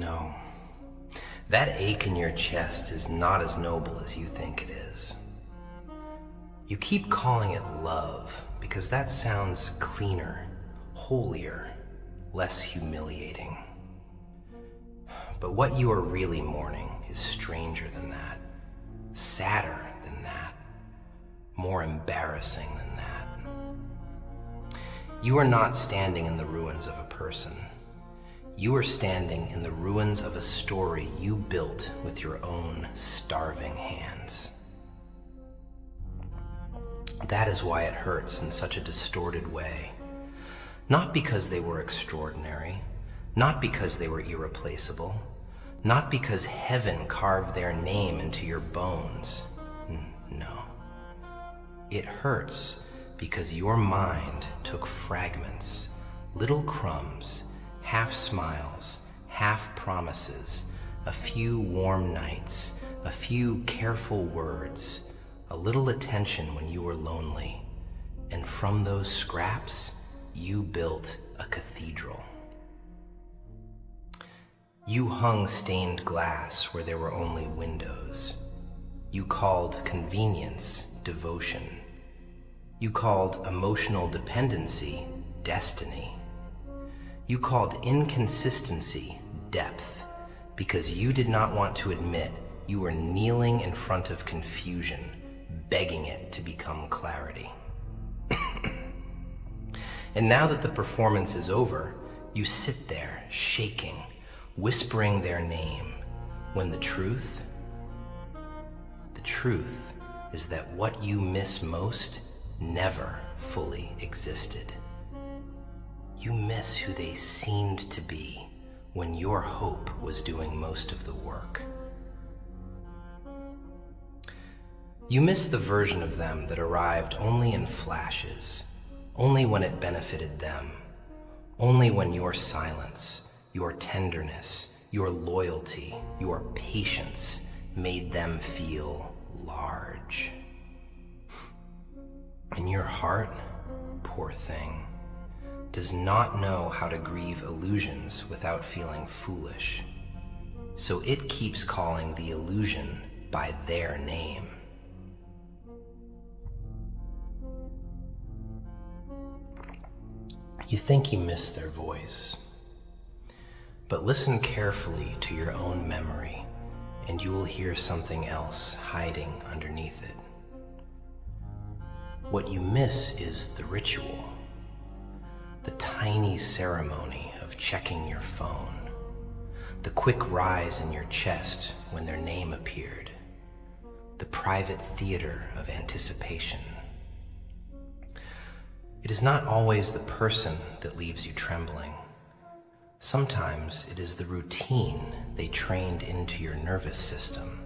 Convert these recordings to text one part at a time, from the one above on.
No. That ache in your chest is not as noble as you think it is. You keep calling it love because that sounds cleaner, holier, less humiliating. But what you are really mourning is stranger than that, sadder than that, more embarrassing than that. You are not standing in the ruins of a person. You are standing in the ruins of a story you built with your own starving hands. That is why it hurts in such a distorted way. Not because they were extraordinary, not because they were irreplaceable, not because heaven carved their name into your bones. No. It hurts because your mind took fragments, little crumbs, half smiles, half promises, a few warm nights, a few careful words, a little attention when you were lonely, and from those scraps, you built a cathedral. You hung stained glass where there were only windows. You called convenience devotion. You called emotional dependency destiny. You called inconsistency depth because you did not want to admit you were kneeling in front of confusion, begging it to become clarity. And now that the performance is over, you sit there shaking, whispering their name, when the truth is that what you miss most never fully existed. You miss who they seemed to be when your hope was doing most of the work. You miss the version of them that arrived only in flashes, only when it benefited them, only when your silence, your tenderness, your loyalty, your patience made them feel large. And your heart, poor thing, does not know how to grieve illusions without feeling foolish. So it keeps calling the illusion by their name. You think you miss their voice, but listen carefully to your own memory and you will hear something else hiding underneath it. What you miss is the ritual, the tiny ceremony of checking your phone, the quick rise in your chest when their name appeared, the private theater of anticipation. It is not always the person that leaves you trembling. Sometimes it is the routine they trained into your nervous system.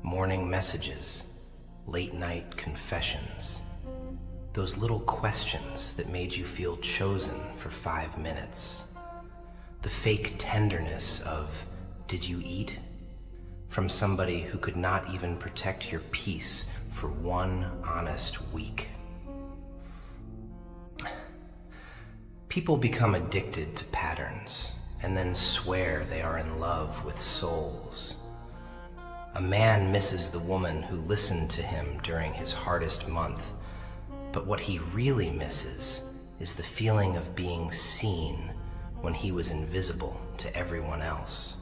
Morning messages, late night confessions, those little questions that made you feel chosen for 5 minutes. The fake tenderness of, "Did you eat?" from somebody who could not even protect your peace for 1 honest week. People become addicted to patterns and then swear they are in love with souls. A man misses the woman who listened to him during his hardest month, but what he really misses is the feeling of being seen when he was invisible to everyone else.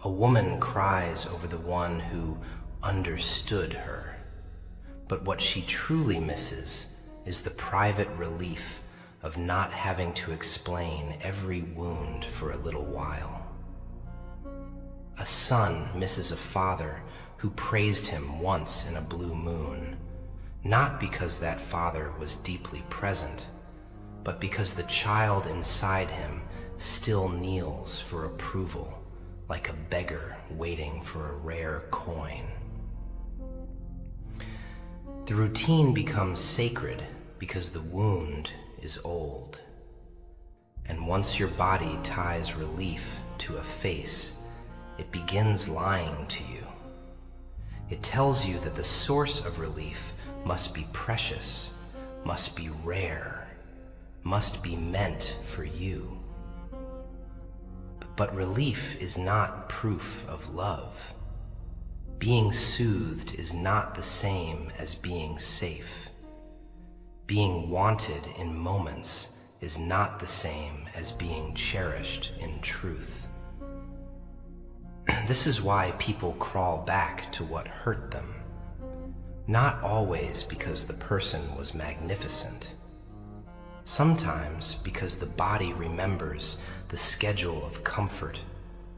A woman cries over the one who understood her, but what she truly misses is the private relief of not having to explain every wound for a little while. A son misses a father who praised him once in a blue moon, not because that father was deeply present, but because the child inside him still kneels for approval, like a beggar waiting for a rare coin. The routine becomes sacred because the wound is old. And once your body ties relief to a face, it begins lying to you. It tells you that the source of relief must be precious, must be rare, must be meant for you. But relief is not proof of love. Being soothed is not the same as being safe. Being wanted in moments is not the same as being cherished in truth. This is why people crawl back to what hurt them. Not always because the person was magnificent. Sometimes because the body remembers the schedule of comfort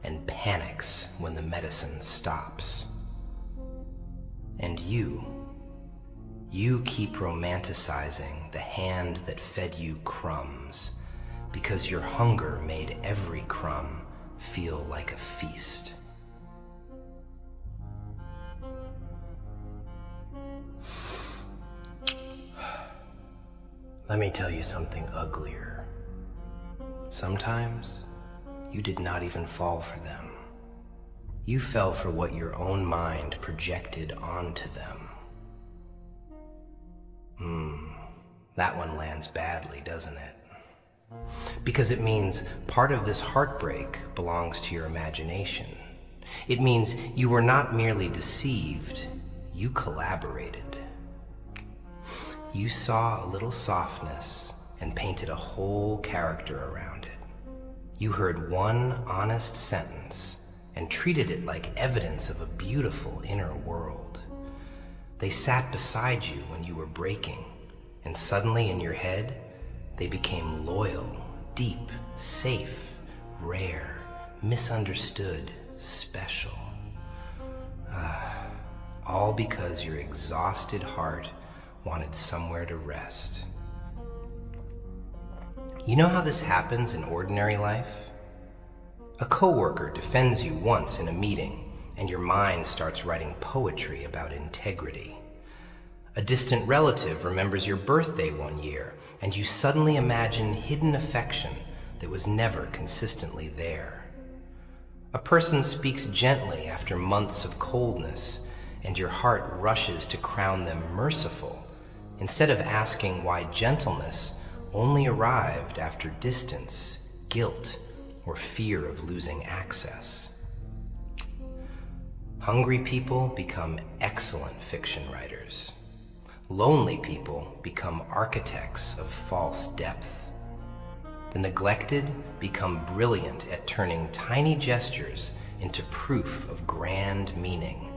and panics when the medicine stops. And you keep romanticizing the hand that fed you crumbs because your hunger made every crumb feel like a feast. Let me tell you something uglier. Sometimes you did not even fall for them. You fell for what your own mind projected onto them. That one lands badly, doesn't it? Because it means part of this heartbreak belongs to your imagination. It means you were not merely deceived, you collaborated. You saw a little softness and painted a whole character around it. You heard one honest sentence and treated it like evidence of a beautiful inner world. They sat beside you when you were breaking, and suddenly in your head, they became loyal, deep, safe, rare, misunderstood, special. All because your exhausted heart wanted somewhere to rest. You know how this happens in ordinary life? A coworker defends you once in a meeting, and your mind starts writing poetry about integrity. A distant relative remembers your birthday one year, and you suddenly imagine hidden affection that was never consistently there. A person speaks gently after months of coldness, and your heart rushes to crown them merciful, instead of asking why gentleness only arrived after distance, guilt, or fear of losing access. Hungry people become excellent fiction writers. Lonely people become architects of false depth. The neglected become brilliant at turning tiny gestures into proof of grand meaning,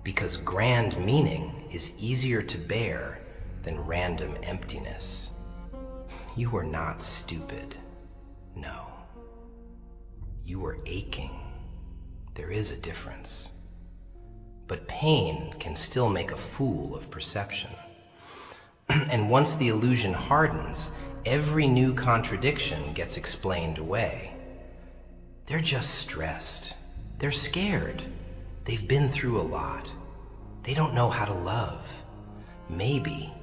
because grand meaning is easier to bear than random emptiness. You were not stupid. No. You were aching. There is a difference. But pain can still make a fool of perception. And once the illusion hardens, every new contradiction gets explained away. They're just stressed. They're scared. They've been through a lot. They don't know how to love. Maybe.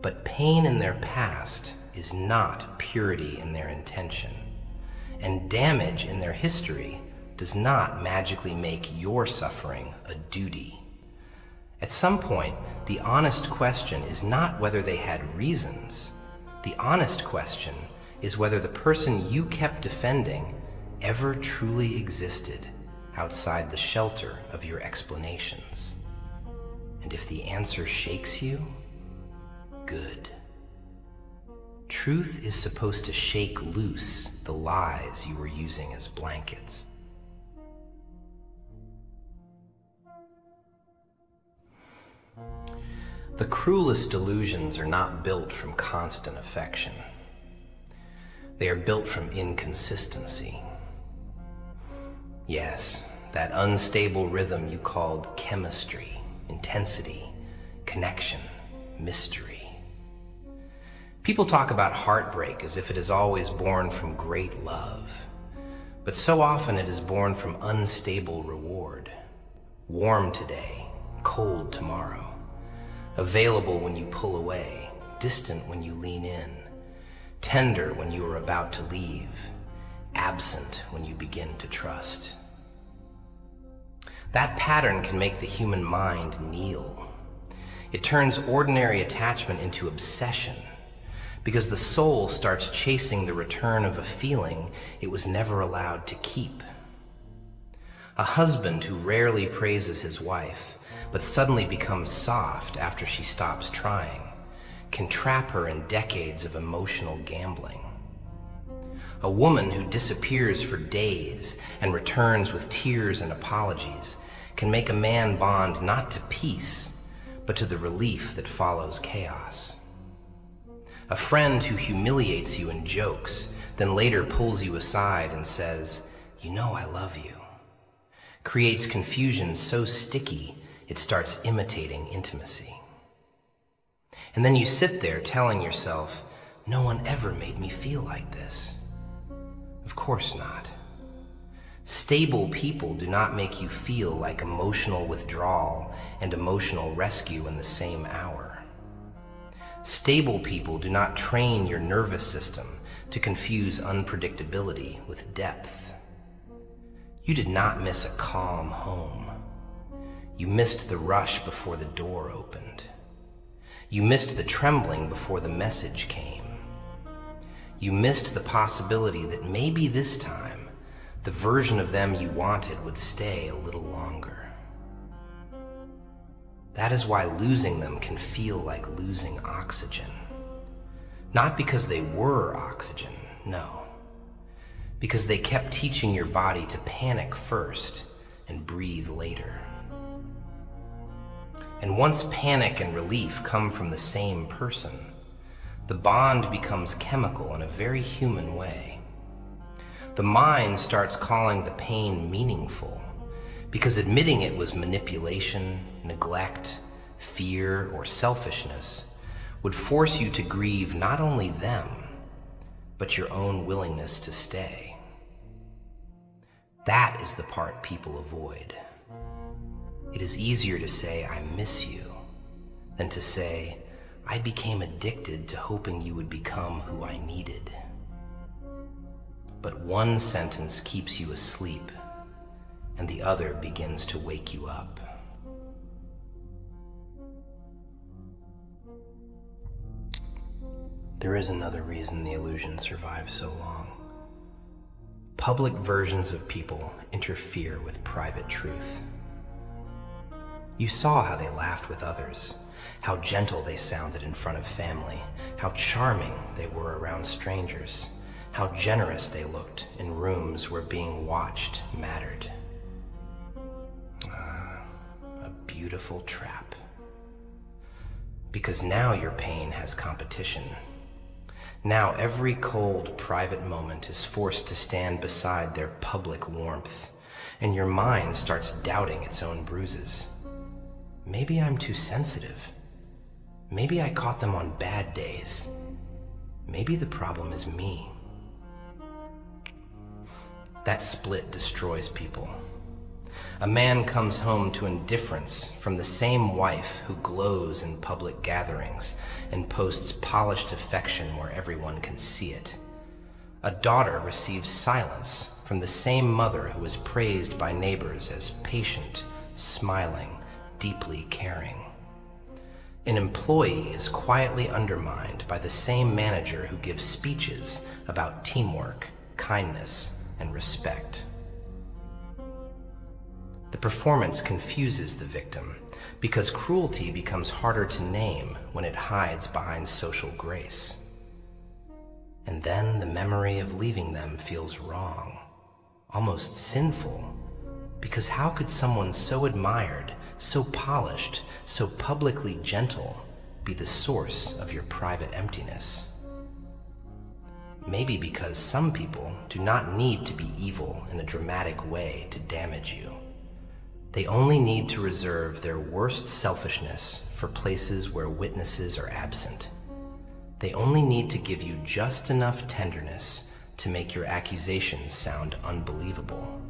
But pain in their past is not purity in their intention. And damage in their history does not magically make your suffering a duty. At some point, the honest question is not whether they had reasons. The honest question is whether the person you kept defending ever truly existed outside the shelter of your explanations. And if the answer shakes you, good. Truth is supposed to shake loose the lies you were using as blankets. The cruelest delusions are not built from constant affection. They are built from inconsistency. Yes, that unstable rhythm you called chemistry, intensity, connection, mystery. People talk about heartbreak as if it is always born from great love, but so often it is born from unstable reward. Warm today, cold tomorrow. Available when you pull away, distant when you lean in, tender when you are about to leave, absent when you begin to trust. That pattern can make the human mind kneel. It turns ordinary attachment into obsession, because the soul starts chasing the return of a feeling it was never allowed to keep. A husband who rarely praises his wife, but suddenly becomes soft after she stops trying, can trap her in decades of emotional gambling. A woman who disappears for days and returns with tears and apologies can make a man bond not to peace, but to the relief that follows chaos. A friend who humiliates you in jokes, then later pulls you aside and says, "You know I love you," creates confusion so sticky it starts imitating intimacy. And then you sit there telling yourself, "No one ever made me feel like this." Of course not. Stable people do not make you feel like emotional withdrawal and emotional rescue in the same hour. Stable people do not train your nervous system to confuse unpredictability with depth. You did not miss a calm home. You missed the rush before the door opened. You missed the trembling before the message came. You missed the possibility that maybe this time, the version of them you wanted would stay a little longer. That is why losing them can feel like losing oxygen. Not because they were oxygen, no. Because they kept teaching your body to panic first and breathe later. And once panic and relief come from the same person, the bond becomes chemical in a very human way. The mind starts calling the pain meaningful, because admitting it was manipulation, neglect, fear, or selfishness would force you to grieve not only them, but your own willingness to stay. That is the part people avoid. It is easier to say, "I miss you," than to say, "I became addicted to hoping you would become who I needed." But one sentence keeps you asleep, and the other begins to wake you up. There is another reason the illusion survives so long. Public versions of people interfere with private truth. You saw how they laughed with others, how gentle they sounded in front of family, how charming they were around strangers, how generous they looked in rooms where being watched mattered. A beautiful trap. Because now your pain has competition. Now every cold, private moment is forced to stand beside their public warmth, and your mind starts doubting its own bruises. Maybe I'm too sensitive. Maybe I caught them on bad days. Maybe the problem is me. That split destroys people. A man comes home to indifference from the same wife who glows in public gatherings and posts polished affection where everyone can see it. A daughter receives silence from the same mother who is praised by neighbors as patient, smiling, deeply caring. An employee is quietly undermined by the same manager who gives speeches about teamwork, kindness, and respect. The performance confuses the victim because cruelty becomes harder to name when it hides behind social grace. And then the memory of leaving them feels wrong, almost sinful, because how could someone so admired, so polished, so publicly gentle be the source of your private emptiness? Maybe because some people do not need to be evil in a dramatic way to damage you. They only need to reserve their worst selfishness for places where witnesses are absent. They only need to give you just enough tenderness to make your accusations sound unbelievable.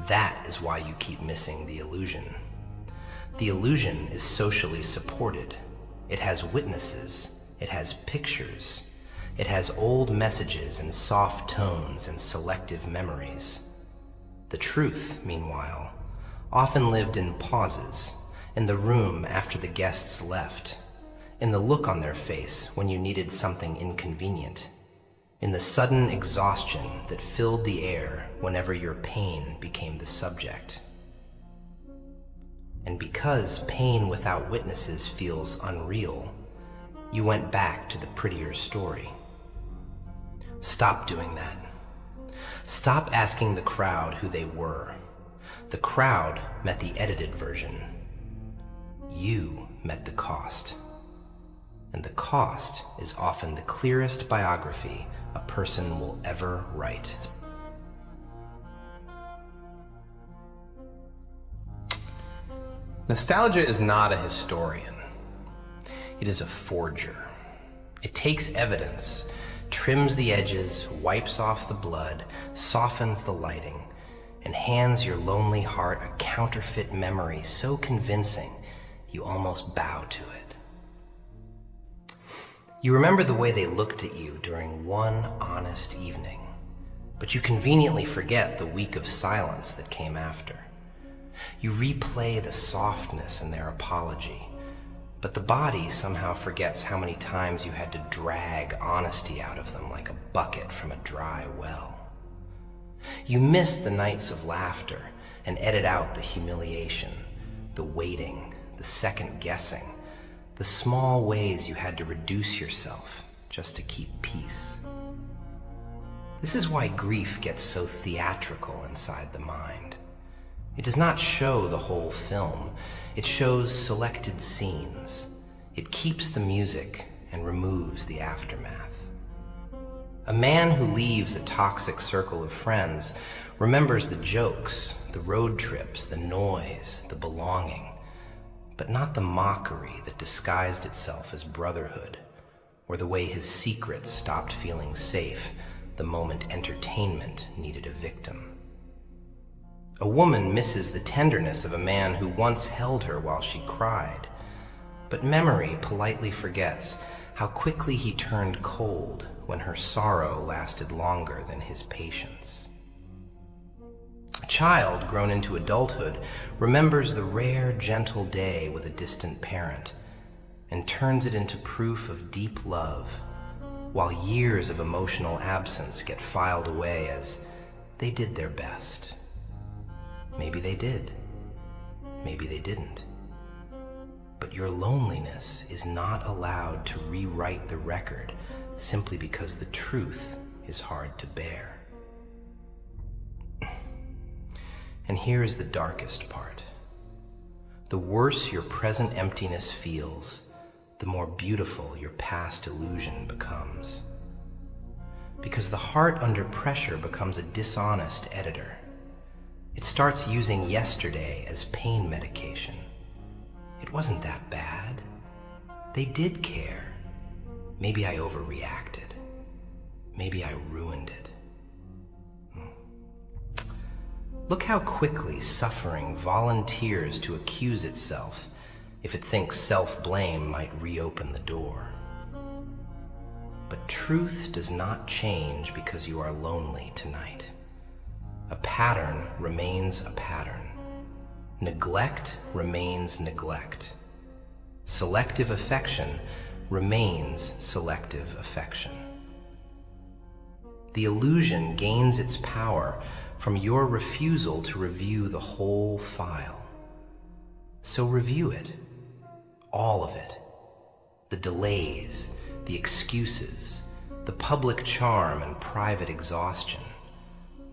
That is why you keep missing the illusion. The illusion is socially supported. It has witnesses. It has pictures. It has old messages and soft tones and selective memories. The truth, meanwhile, often lived in pauses, in the room after the guests left, in the look on their face when you needed something inconvenient, in the sudden exhaustion that filled the air whenever your pain became the subject. And because pain without witnesses feels unreal, you went back to the prettier story. Stop doing that. Stop asking the crowd who they were. The crowd met the edited version. You met the cost. And the cost is often the clearest biography a person will ever write. Nostalgia is not a historian. It is a forger. It takes evidence, trims the edges, wipes off the blood, softens the lighting, and hands your lonely heart a counterfeit memory so convincing you almost bow to it. You remember the way they looked at you during one honest evening, but you conveniently forget the week of silence that came after. You replay the softness in their apology, but the body somehow forgets how many times you had to drag honesty out of them like a bucket from a dry well. You miss the nights of laughter and edit out the humiliation, the waiting, the second guessing, the small ways you had to reduce yourself just to keep peace. This is why grief gets so theatrical inside the mind. It does not show the whole film. It shows selected scenes. It keeps the music and removes the aftermath. A man who leaves a toxic circle of friends remembers the jokes, the road trips, the noise, the belonging, but not the mockery that disguised itself as brotherhood, or the way his secrets stopped feeling safe the moment entertainment needed a victim. A woman misses the tenderness of a man who once held her while she cried, but memory politely forgets how quickly he turned cold when her sorrow lasted longer than his patience. A child grown into adulthood remembers the rare, gentle day with a distant parent and turns it into proof of deep love, while years of emotional absence get filed away as they did their best. Maybe they did. Maybe they didn't. But your loneliness is not allowed to rewrite the record simply because the truth is hard to bear. And here is the darkest part. The worse your present emptiness feels, the more beautiful your past illusion becomes. Because the heart under pressure becomes a dishonest editor. It starts using yesterday as pain medication. It wasn't that bad. They did care. Maybe I overreacted. Maybe I ruined it. Look how quickly suffering volunteers to accuse itself if it thinks self-blame might reopen the door. But truth does not change because you are lonely tonight. A pattern remains a pattern. Neglect remains neglect. Selective affection remains selective affection. The illusion gains its power from your refusal to review the whole file. So review it, all of it. The delays, the excuses, the public charm and private exhaustion,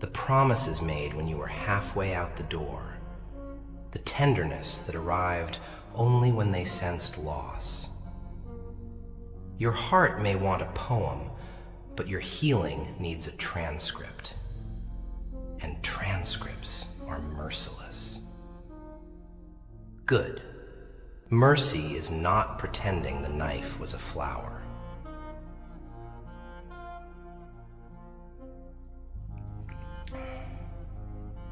the promises made when you were halfway out the door, the tenderness that arrived only when they sensed loss. Your heart may want a poem, but your healing needs a transcript. And transcripts are merciless. Good. Mercy is not pretending the knife was a flower.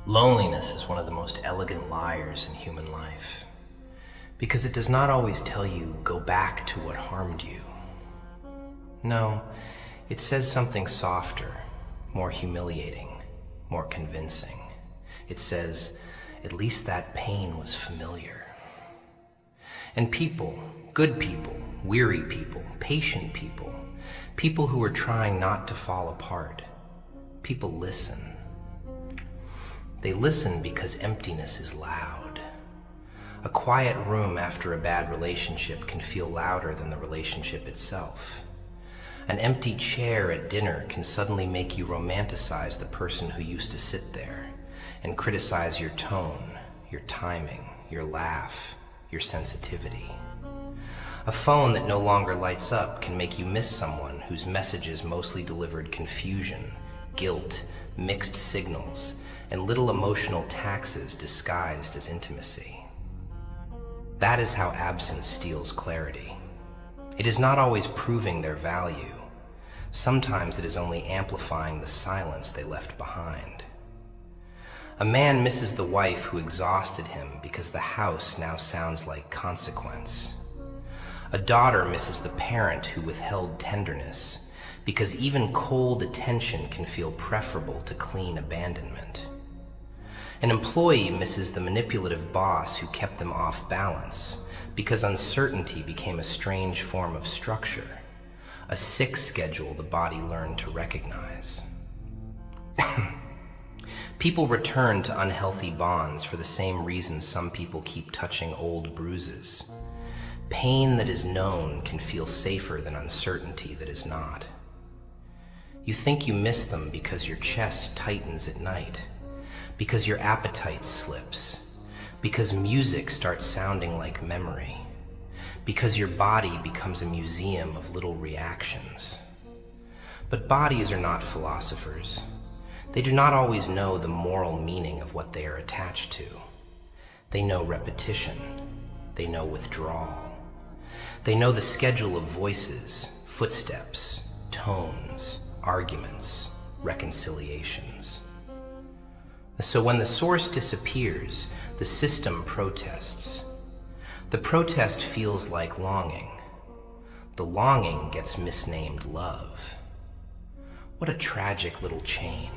Loneliness is one of the most elegant liars in human life, because it does not always tell you, go back to what harmed you. No, it says something softer, more humiliating, more convincing. It says, at least that pain was familiar. And people, good people, weary people, patient people, people who are trying not to fall apart, people listen. They listen because emptiness is loud. A quiet room after a bad relationship can feel louder than the relationship itself. An empty chair at dinner can suddenly make you romanticize the person who used to sit there and criticize your tone, your timing, your laugh, your sensitivity. A phone that no longer lights up can make you miss someone whose messages mostly delivered confusion, guilt, mixed signals, and little emotional taxes disguised as intimacy. That is how absence steals clarity. It is not always proving their value. Sometimes it is only amplifying the silence they left behind. A man misses the wife who exhausted him because the house now sounds like consequence. A daughter misses the parent who withheld tenderness because even cold attention can feel preferable to clean abandonment. An employee misses the manipulative boss who kept them off balance because uncertainty became a strange form of structure, a sick schedule the body learned to recognize. People return to unhealthy bonds for the same reason some people keep touching old bruises. Pain that is known can feel safer than uncertainty that is not. You think you miss them because your chest tightens at night, because your appetite slips, because music starts sounding like memory, because your body becomes a museum of little reactions. But bodies are not philosophers. They do not always know the moral meaning of what they are attached to. They know repetition. They know withdrawal. They know the schedule of voices, footsteps, tones, arguments, reconciliations. So when the source disappears, the system protests. The protest feels like longing. The longing gets misnamed love. What a tragic little chain.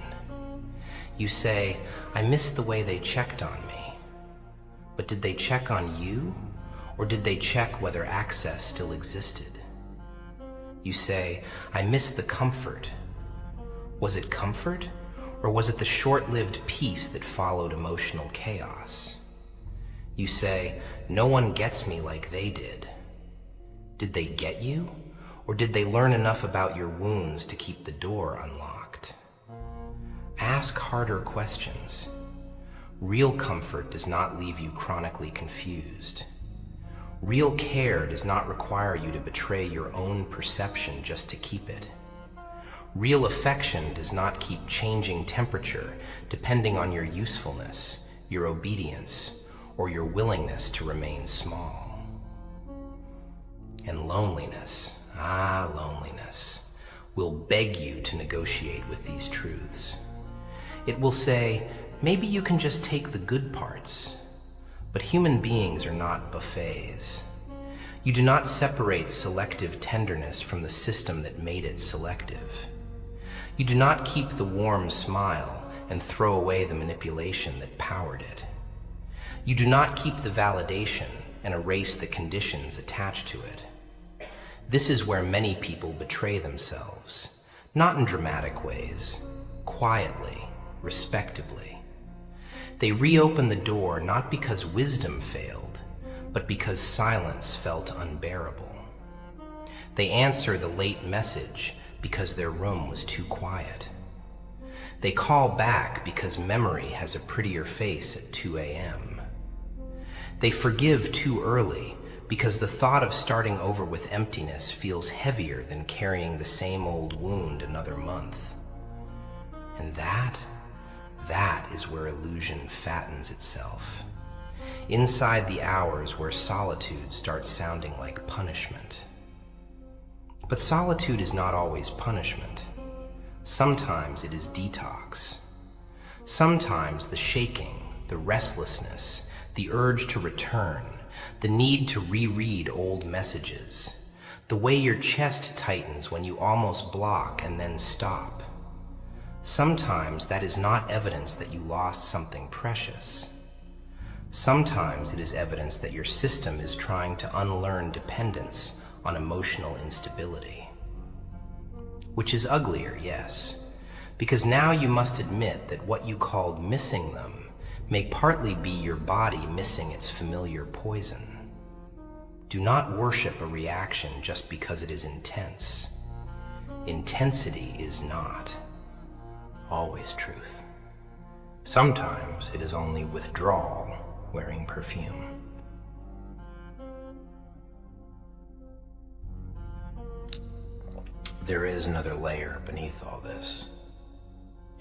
You say, I miss the way they checked on me. But did they check on you? Or did they check whether access still existed? You say, I miss the comfort. Was it comfort? Or was it the short-lived peace that followed emotional chaos? You say, no one gets me like they did. Did they get you? Or did they learn enough about your wounds to keep the door unlocked? Ask harder questions. Real comfort does not leave you chronically confused. Real care does not require you to betray your own perception just to keep it. Real affection does not keep changing temperature depending on your usefulness, your obedience, or your willingness to remain small. And loneliness, loneliness, will beg you to negotiate with these truths. It will say, maybe you can just take the good parts. But human beings are not buffets. You do not separate selective tenderness from the system that made it selective. You do not keep the warm smile and throw away the manipulation that powered it. You do not keep the validation and erase the conditions attached to it. This is where many people betray themselves, not in dramatic ways, quietly, respectably. They reopen the door not because wisdom failed, but because silence felt unbearable. They answer the late message because their room was too quiet. They call back because memory has a prettier face at 2 a.m. They forgive too early because the thought of starting over with emptiness feels heavier than carrying the same old wound another month. And that is where illusion fattens itself. Inside the hours where solitude starts sounding like punishment. But solitude is not always punishment. Sometimes it is detox. Sometimes the shaking, the restlessness, the urge to return, the need to reread old messages, the way your chest tightens when you almost block and then stop. Sometimes that is not evidence that you lost something precious. Sometimes it is evidence that your system is trying to unlearn dependence on emotional instability. Which is uglier, yes, because now you must admit that what you called missing them may partly be your body missing its familiar poison. Do not worship a reaction just because it is intense. Intensity is not always truth. Sometimes it is only withdrawal wearing perfume. There is another layer beneath all this,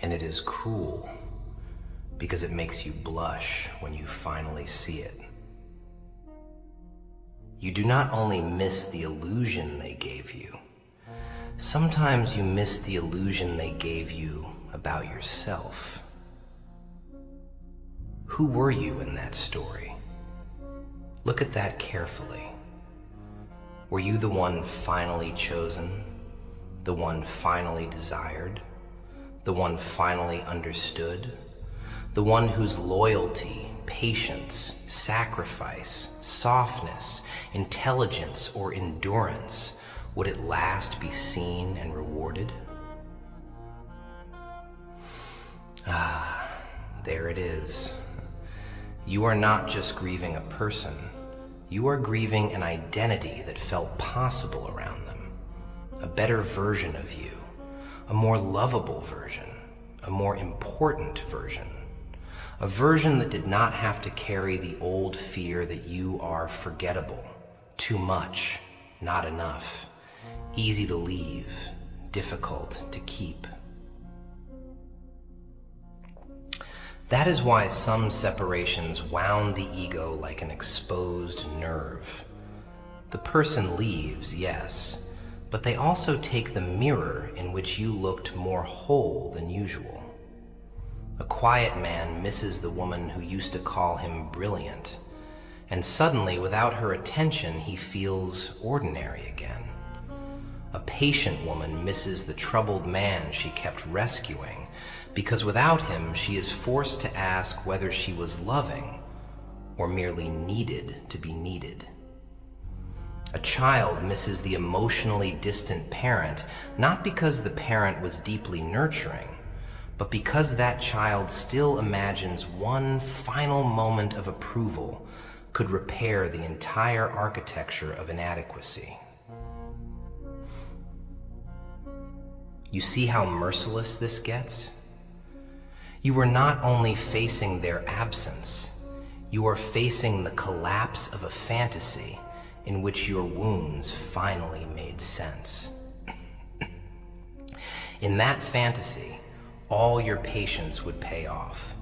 and it is cruel because it makes you blush when you finally see it. You do not only miss the illusion they gave you, sometimes you miss the illusion they gave you about yourself. Who were you in that story? Look at that carefully. Were you the one finally chosen? The one finally desired? The one finally understood? The one whose loyalty, patience, sacrifice, softness, intelligence, or endurance would at last be seen and rewarded? Ah, there it is. You are not just grieving a person, you are grieving an identity that felt possible around them, a better version of you, a more lovable version, a more important version, a version that did not have to carry the old fear that you are forgettable, too much, not enough, easy to leave, difficult to keep. That is why some separations wound the ego like an exposed nerve. The person leaves, yes, but they also take the mirror in which you looked more whole than usual. A quiet man misses the woman who used to call him brilliant, and suddenly, without her attention, he feels ordinary again. A patient woman misses the troubled man she kept rescuing, because without him, she is forced to ask whether she was loving or merely needed to be needed. A child misses the emotionally distant parent, not because the parent was deeply nurturing, but because that child still imagines one final moment of approval could repair the entire architecture of inadequacy. You see how merciless this gets? You are not only facing their absence, you are facing the collapse of a fantasy in which your wounds finally made sense. In that fantasy, all your patience would pay off,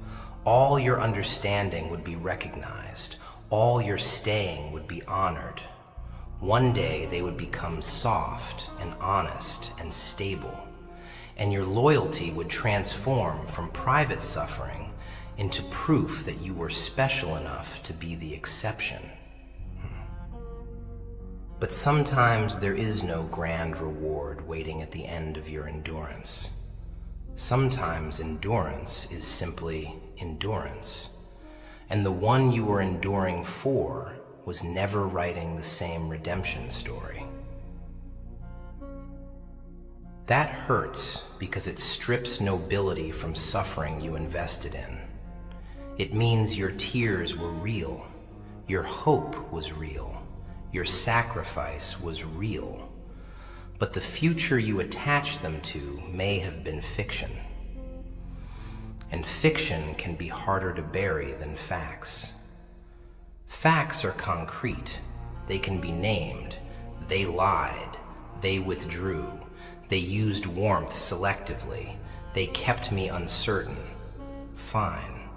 all your understanding would be recognized, all your staying would be honored. One day they would become soft and honest and stable, and your loyalty would transform from private suffering into proof that you were special enough to be the exception. But sometimes there is no grand reward waiting at the end of your endurance. Sometimes endurance is simply endurance, and the one you were enduring for was never writing the same redemption story. That hurts because it strips nobility from suffering you invested in. It means your tears were real, your hope was real, your sacrifice was real, but the future you attach them to may have been fiction. And fiction can be harder to bury than facts. Facts are concrete, they can be named, they lied, they withdrew, they used warmth selectively. They kept me uncertain. Fine.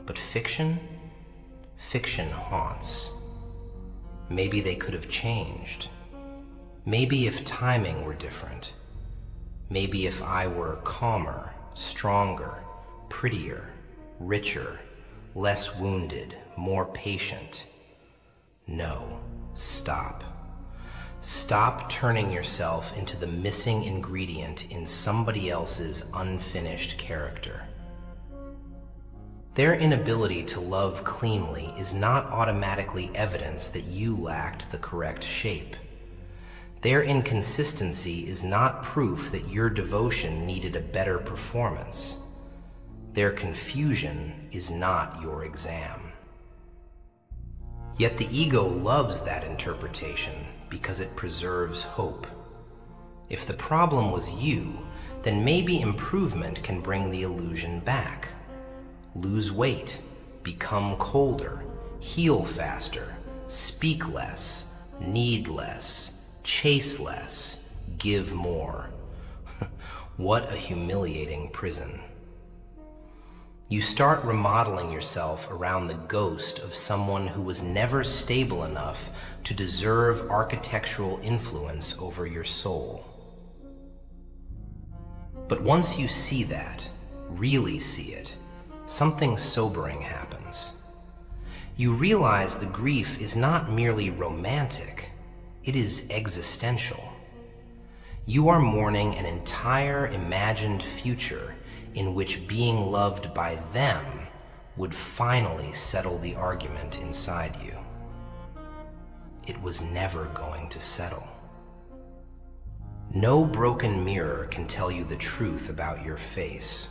But fiction? Fiction haunts. Maybe they could have changed. Maybe if timing were different. Maybe if I were calmer, stronger, prettier, richer, less wounded, more patient. No, stop. Stop turning yourself into the missing ingredient in somebody else's unfinished character. Their inability to love cleanly is not automatically evidence that you lacked the correct shape. Their inconsistency is not proof that your devotion needed a better performance. Their confusion is not your exam. Yet the ego loves that interpretation because it preserves hope. If the problem was you, then maybe improvement can bring the illusion back. Lose weight, become colder, heal faster, speak less, need less, chase less, give more. What a humiliating prison. You start remodeling yourself around the ghost of someone who was never stable enough to deserve architectural influence over your soul. But once you see that, really see it, something sobering happens. You realize the grief is not merely romantic, it is existential. You are mourning an entire imagined future in which being loved by them would finally settle the argument inside you. It was never going to settle. No broken mirror can tell you the truth about your face.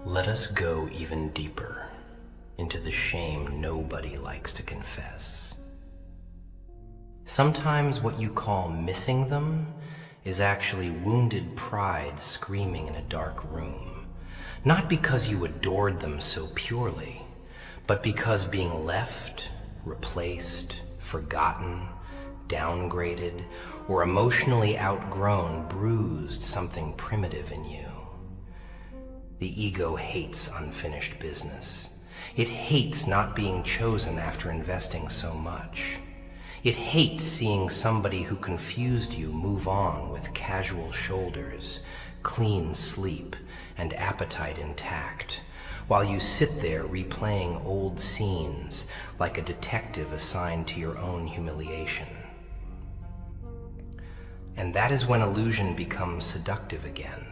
Let us go even deeper into the shame nobody likes to confess. Sometimes what you call missing them is actually wounded pride screaming in a dark room, not because you adored them so purely, but because being left, replaced, forgotten, downgraded, or emotionally outgrown bruised something primitive in you. The ego hates unfinished business. It hates not being chosen after investing so much. It hates seeing somebody who confused you move on with casual shoulders, clean sleep, and appetite intact, while you sit there replaying old scenes like a detective assigned to your own humiliation. And that is when illusion becomes seductive again.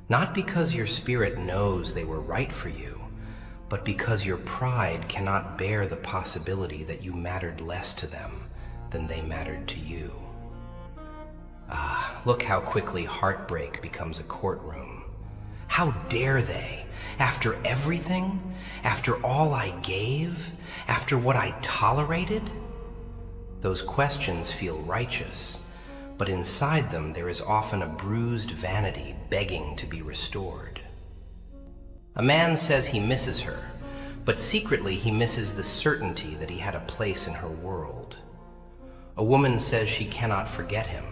Not because your spirit knows they were right for you, but because your pride cannot bear the possibility that you mattered less to them than they mattered to you. Look how quickly heartbreak becomes a courtroom. How dare they? After everything? After all I gave? After what I tolerated? Those questions feel righteous, but inside them there is often a bruised vanity begging to be restored. A man says he misses her, but secretly he misses the certainty that he had a place in her world. A woman says she cannot forget him,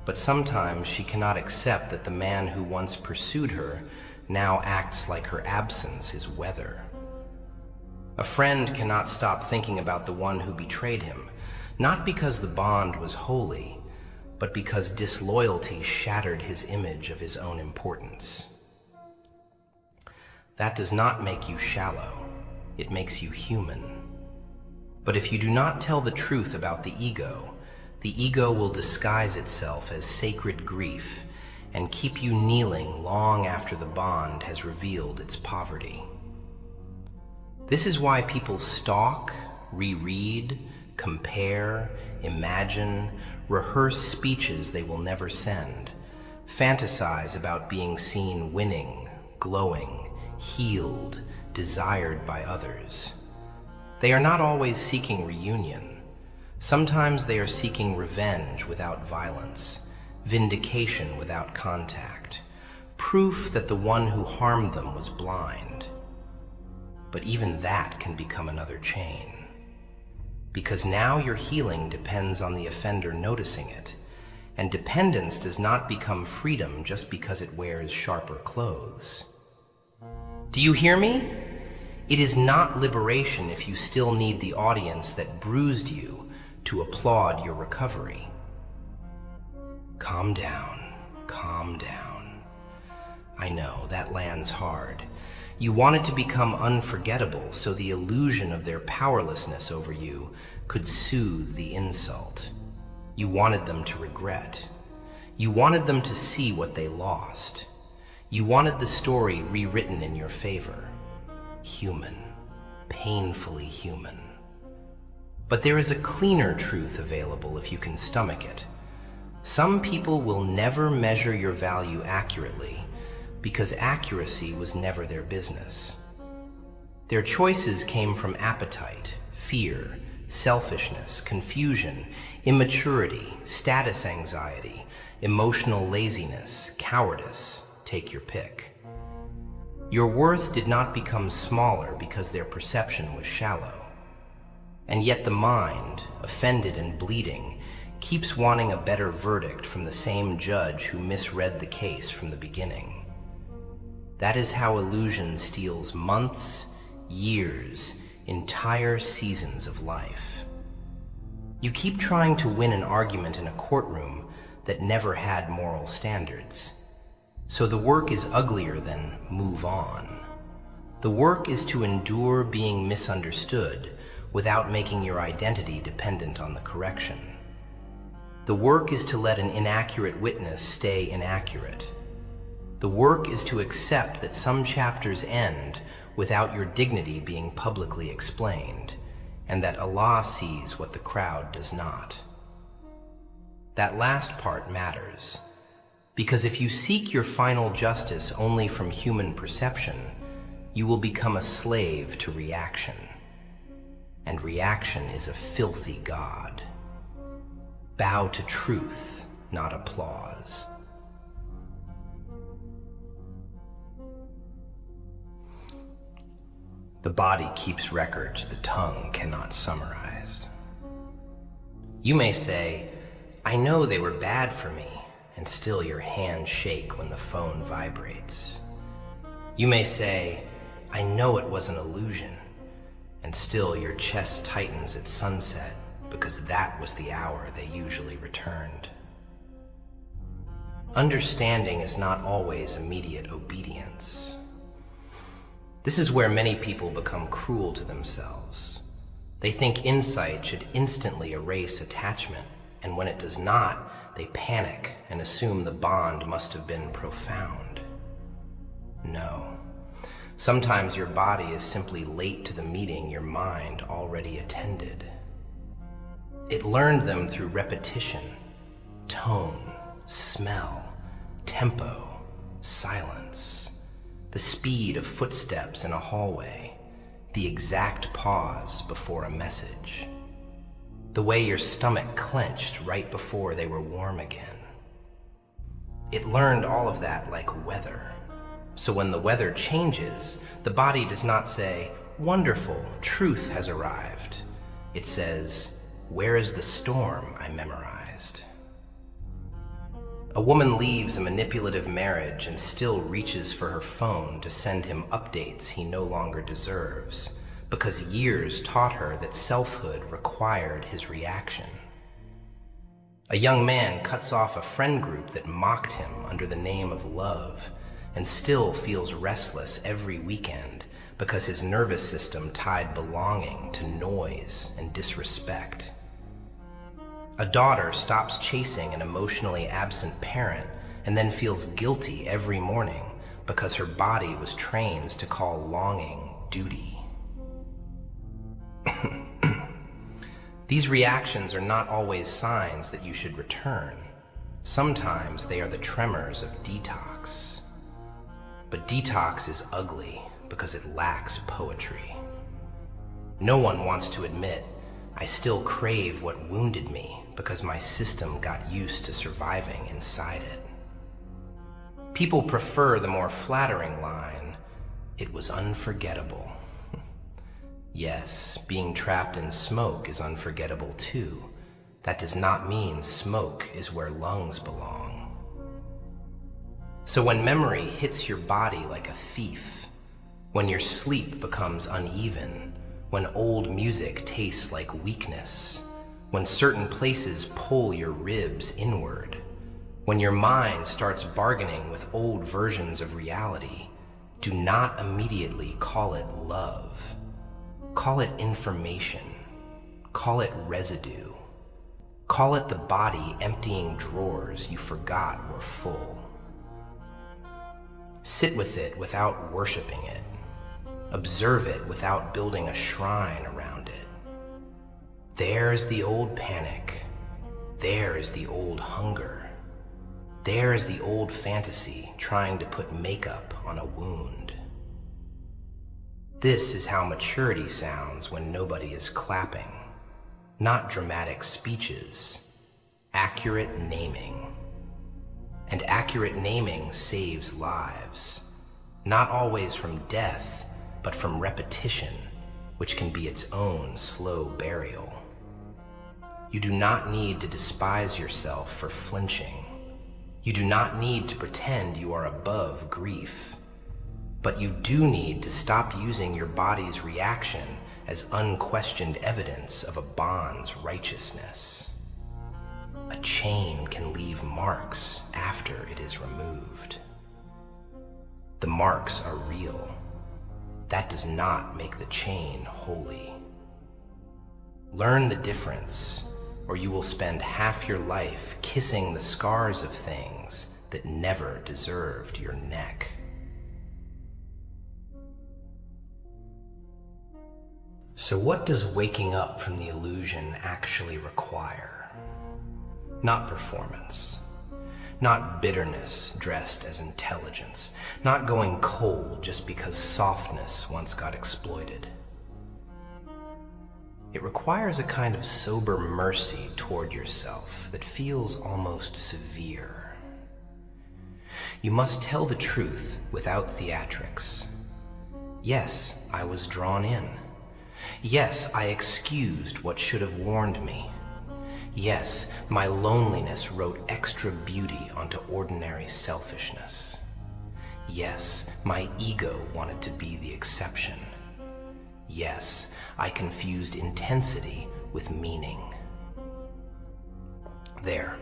but sometimes she cannot accept that the man who once pursued her now acts like her absence is weather. A friend cannot stop thinking about the one who betrayed him, not because the bond was holy, but because disloyalty shattered his image of his own importance. That does not make you shallow, it makes you human. But if you do not tell the truth about the ego will disguise itself as sacred grief and keep you kneeling long after the bond has revealed its poverty. This is why people stalk, reread, compare, imagine, rehearse speeches they will never send, fantasize about being seen winning, glowing, healed, desired by others. They are not always seeking reunion. Sometimes they are seeking revenge without violence, vindication without contact, proof that the one who harmed them was blind. But even that can become another chain. Because now your healing depends on the offender noticing it, and dependence does not become freedom just because it wears sharper clothes. Do you hear me? It is not liberation if you still need the audience that bruised you to applaud your recovery. Calm down, calm down. I know, that lands hard. You wanted to become unforgettable so the illusion of their powerlessness over you could soothe the insult. You wanted them to regret. You wanted them to see what they lost. You wanted the story rewritten in your favor. Human, painfully human. But there is a cleaner truth available if you can stomach it. Some people will never measure your value accurately because accuracy was never their business. Their choices came from appetite, fear, selfishness, confusion, immaturity, status anxiety, emotional laziness, cowardice, take your pick. Your worth did not become smaller because their perception was shallow. And yet the mind, offended and bleeding, keeps wanting a better verdict from the same judge who misread the case from the beginning. That is how illusion steals months, years, entire seasons of life. You keep trying to win an argument in a courtroom that never had moral standards. So the work is uglier than move on. The work is to endure being misunderstood without making your identity dependent on the correction. The work is to let an inaccurate witness stay inaccurate. The work is to accept that some chapters end without your dignity being publicly explained, and that Allah sees what the crowd does not. That last part matters, because if you seek your final justice only from human perception, you will become a slave to reaction. And reaction is a filthy god. Bow to truth, not applause. The body keeps records the tongue cannot summarize. You may say, I know they were bad for me, and still your hands shake when the phone vibrates. You may say, I know it was an illusion, and still your chest tightens at sunset because that was the hour they usually returned. Understanding is not always immediate obedience. This is where many people become cruel to themselves. They think insight should instantly erase attachment, and when it does not, they panic and assume the bond must have been profound. No. Sometimes your body is simply late to the meeting your mind already attended. It learned them through repetition, tone, smell, tempo, silence, the speed of footsteps in a hallway, the exact pause before a message, the way your stomach clenched right before they were warm again. It learned all of that like weather. So when the weather changes, the body does not say, wonderful, truth has arrived. It says, where is the storm I memorized? A woman leaves a manipulative marriage and still reaches for her phone to send him updates he no longer deserves, because years taught her that selfhood required his reaction. A young man cuts off a friend group that mocked him under the name of love, and still feels restless every weekend because his nervous system tied belonging to noise and disrespect. A daughter stops chasing an emotionally absent parent and then feels guilty every morning because her body was trained to call longing duty. These reactions are not always signs that you should return. Sometimes they are the tremors of detox. But detox is ugly because it lacks poetry. No one wants to admit, I still crave what wounded me because my system got used to surviving inside it. People prefer the more flattering line, it was unforgettable. Yes, being trapped in smoke is unforgettable too. That does not mean smoke is where lungs belong. So when memory hits your body like a thief, when your sleep becomes uneven, when old music tastes like weakness, when certain places pull your ribs inward, when your mind starts bargaining with old versions of reality, do not immediately call it love. Call it information. Call it residue. Call it the body emptying drawers you forgot were full. Sit with it without worshiping it. Observe it without building a shrine around it. There's the old panic. There is the old hunger. There is the old fantasy trying to put makeup on a wound. This is how maturity sounds when nobody is clapping. Not dramatic speeches, accurate naming. And accurate naming saves lives, not always from death, but from repetition, which can be its own slow burial. You do not need to despise yourself for flinching. You do not need to pretend you are above grief. But you do need to stop using your body's reaction as unquestioned evidence of a bond's righteousness. A chain can leave marks after it is removed. The marks are real. That does not make the chain holy. Learn the difference, or you will spend half your life kissing the scars of things that never deserved your neck. So what does waking up from the illusion actually require? Not performance. Not bitterness dressed as intelligence. Not going cold just because softness once got exploited. It requires a kind of sober mercy toward yourself that feels almost severe. You must tell the truth without theatrics. Yes, I was drawn in. Yes, I excused what should have warned me. Yes, my loneliness wrote extra beauty onto ordinary selfishness. Yes, my ego wanted to be the exception. Yes, I confused intensity with meaning. There.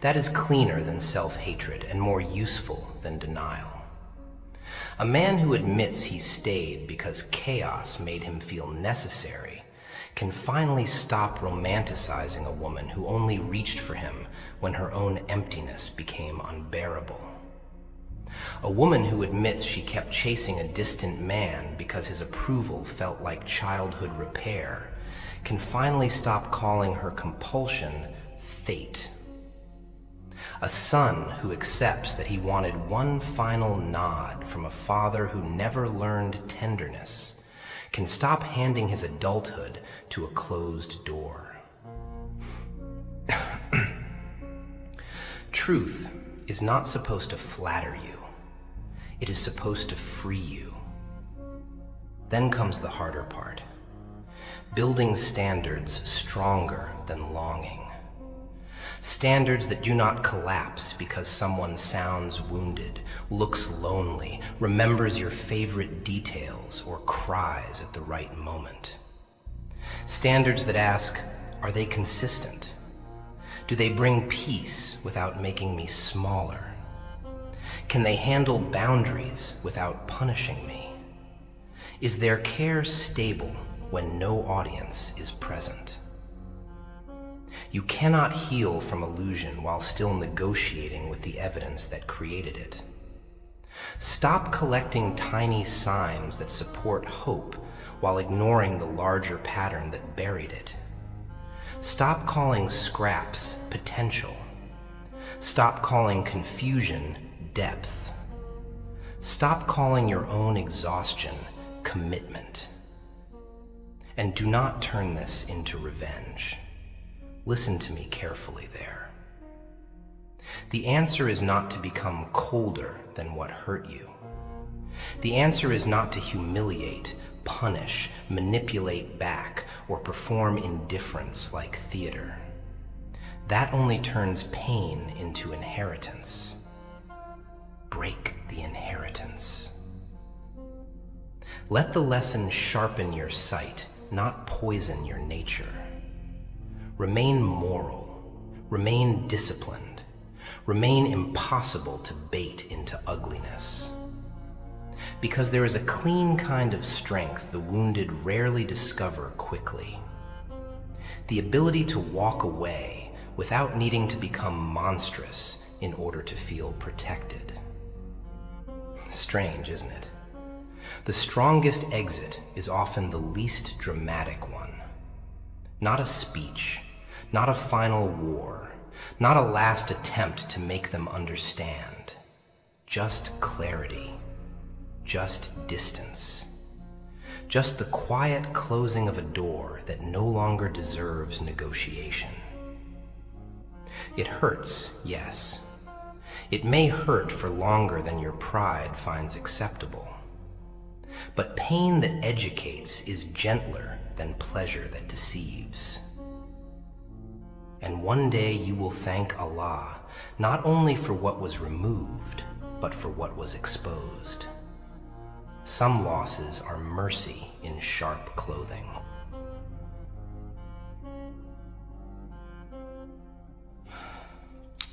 That is cleaner than self-hatred and more useful than denial. A man who admits he stayed because chaos made him feel necessary can finally stop romanticizing a woman who only reached for him when her own emptiness became unbearable. A woman who admits she kept chasing a distant man because his approval felt like childhood repair can finally stop calling her compulsion fate. A son who accepts that he wanted one final nod from a father who never learned tenderness can stop handing his adulthood to a closed door. Truth is not supposed to flatter you. It is supposed to free you. Then comes the harder part. Building standards stronger than longing. Standards that do not collapse because someone sounds wounded, looks lonely, remembers your favorite details, or cries at the right moment. Standards that ask, are they consistent? Do they bring peace without making me smaller? Can they handle boundaries without punishing me? Is their care stable when no audience is present? You cannot heal from illusion while still negotiating with the evidence that created it. Stop collecting tiny signs that support hope while ignoring the larger pattern that buried it. Stop calling scraps potential. Stop calling confusion depth. Stop calling your own exhaustion commitment. And do not turn this into revenge. Listen to me carefully there. The answer is not to become colder than what hurt you. The answer is not to humiliate, punish, manipulate back, or perform indifference like theater. That only turns pain into inheritance. Break the inheritance. Let the lesson sharpen your sight, not poison your nature. Remain moral, remain disciplined, remain impossible to bait into ugliness. Because there is a clean kind of strength the wounded rarely discover quickly. the ability to walk away without needing to become monstrous in order to feel protected. Strange, isn't it? The strongest exit is often the least dramatic one. Not a speech, not a final war, not a last attempt to make them understand. Just clarity, just distance. Just the quiet closing of a door that no longer deserves negotiation. It hurts, yes. It may hurt for longer than your pride finds acceptable. But pain that educates is gentler than pleasure that deceives. And one day you will thank Allah, not only for what was removed, but for what was exposed. Some losses are mercy in sharp clothing.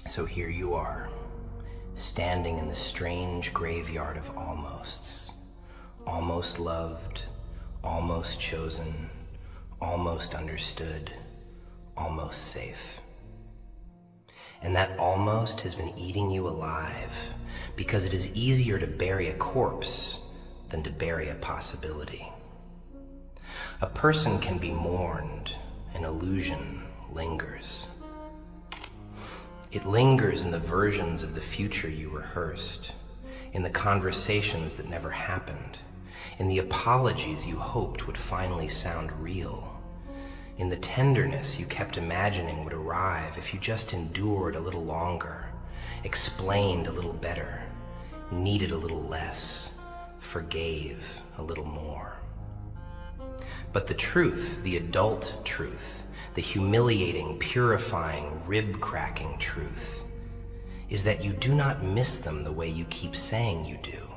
So here you are, standing in the strange graveyard of almosts. Almost loved, almost chosen, almost understood, almost safe. And that almost has been eating you alive because it is easier to bury a corpse than to bury a possibility. A person can be mourned, an illusion lingers. It lingers in the versions of the future you rehearsed, in the conversations that never happened, in the apologies you hoped would finally sound real, in the tenderness you kept imagining would arrive if you just endured a little longer, explained a little better, needed a little less, forgave a little more. But the truth, the adult truth, the humiliating, purifying, rib-cracking truth, is that you do not miss them the way you keep saying you do.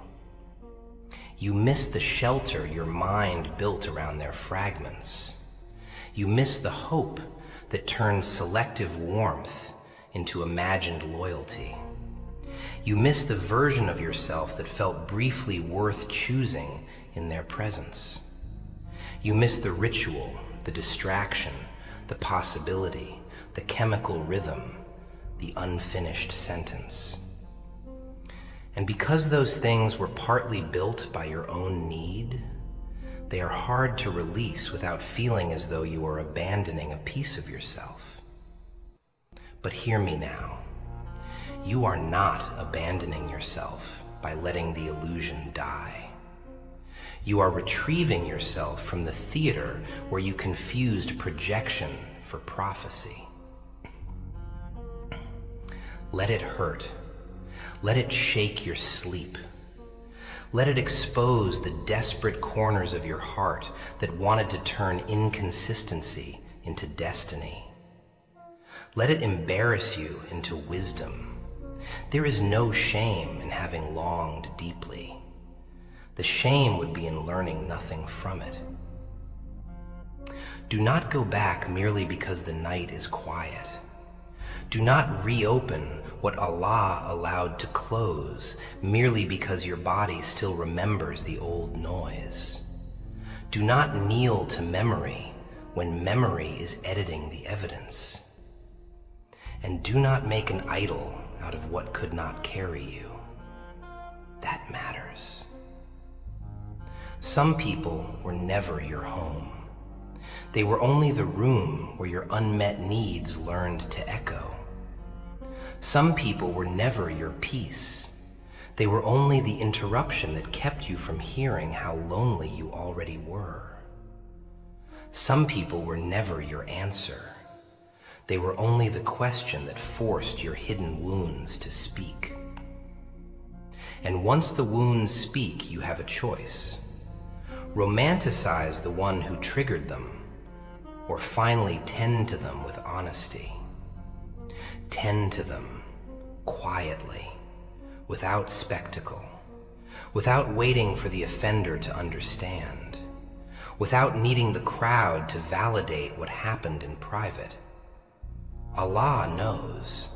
You miss the shelter your mind built around their fragments. You miss the hope that turns selective warmth into imagined loyalty. You miss the version of yourself that felt briefly worth choosing in their presence. You miss the ritual, the distraction, the possibility, the chemical rhythm, the unfinished sentence. And because those things were partly built by your own need, they are hard to release without feeling as though you are abandoning a piece of yourself. But hear me now. You are not abandoning yourself by letting the illusion die. You are retrieving yourself from the theater where you confused projection for prophecy. Let it hurt. Let it shake your sleep. Let it expose the desperate corners of your heart that wanted to turn inconsistency into destiny. Let it embarrass you into wisdom. There is no shame in having longed deeply. The shame would be in learning nothing from it. Do not go back merely because the night is quiet. Do not reopen what Allah allowed to close merely because your body still remembers the old noise. Do not kneel to memory when memory is editing the evidence. And do not make an idol out of what could not carry you. That matters. Some people were never your home. They were only the room where your unmet needs learned to echo. Some people were never your peace. They were only the interruption that kept you from hearing how lonely you already were. Some people were never your answer. They were only the question that forced your hidden wounds to speak. And once the wounds speak, you have a choice. Romanticize the one who triggered them, or finally tend to them with honesty. Tend to them quietly, without spectacle, without waiting for the offender to understand, without needing the crowd to validate what happened in private. Allah knows.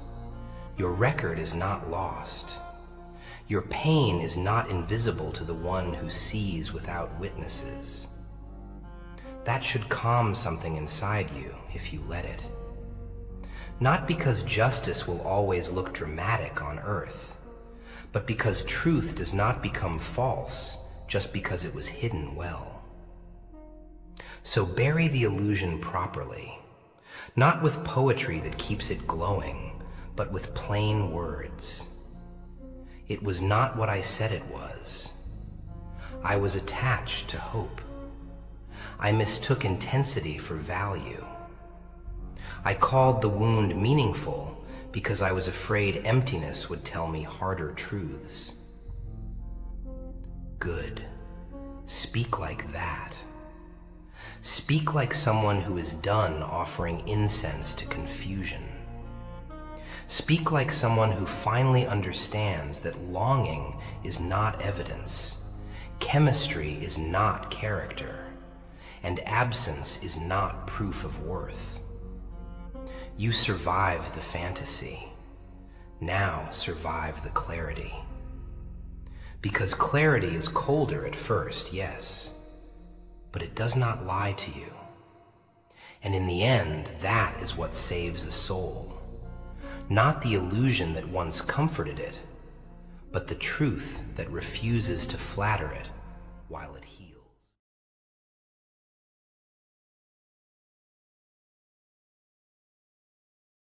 Your record is not lost. Your pain is not invisible to the one who sees without witnesses. That should calm something inside you if you let it. Not because justice will always look dramatic on earth, but because truth does not become false just because it was hidden well. So bury the illusion properly, not with poetry that keeps it glowing, but with plain words. It was not what I said it was. I was attached to hope. I mistook intensity for value. I called the wound meaningful because I was afraid emptiness would tell me harder truths. Good. Speak like that. Speak like someone who is done offering incense to confusion. Speak like someone who finally understands that longing is not evidence, chemistry is not character, and absence is not proof of worth. You survived the fantasy. Now survive the clarity. Because clarity is colder at first, yes, but it does not lie to you. And in the end, that is what saves a soul. Not the illusion that once comforted it, but the truth that refuses to flatter it while it heals.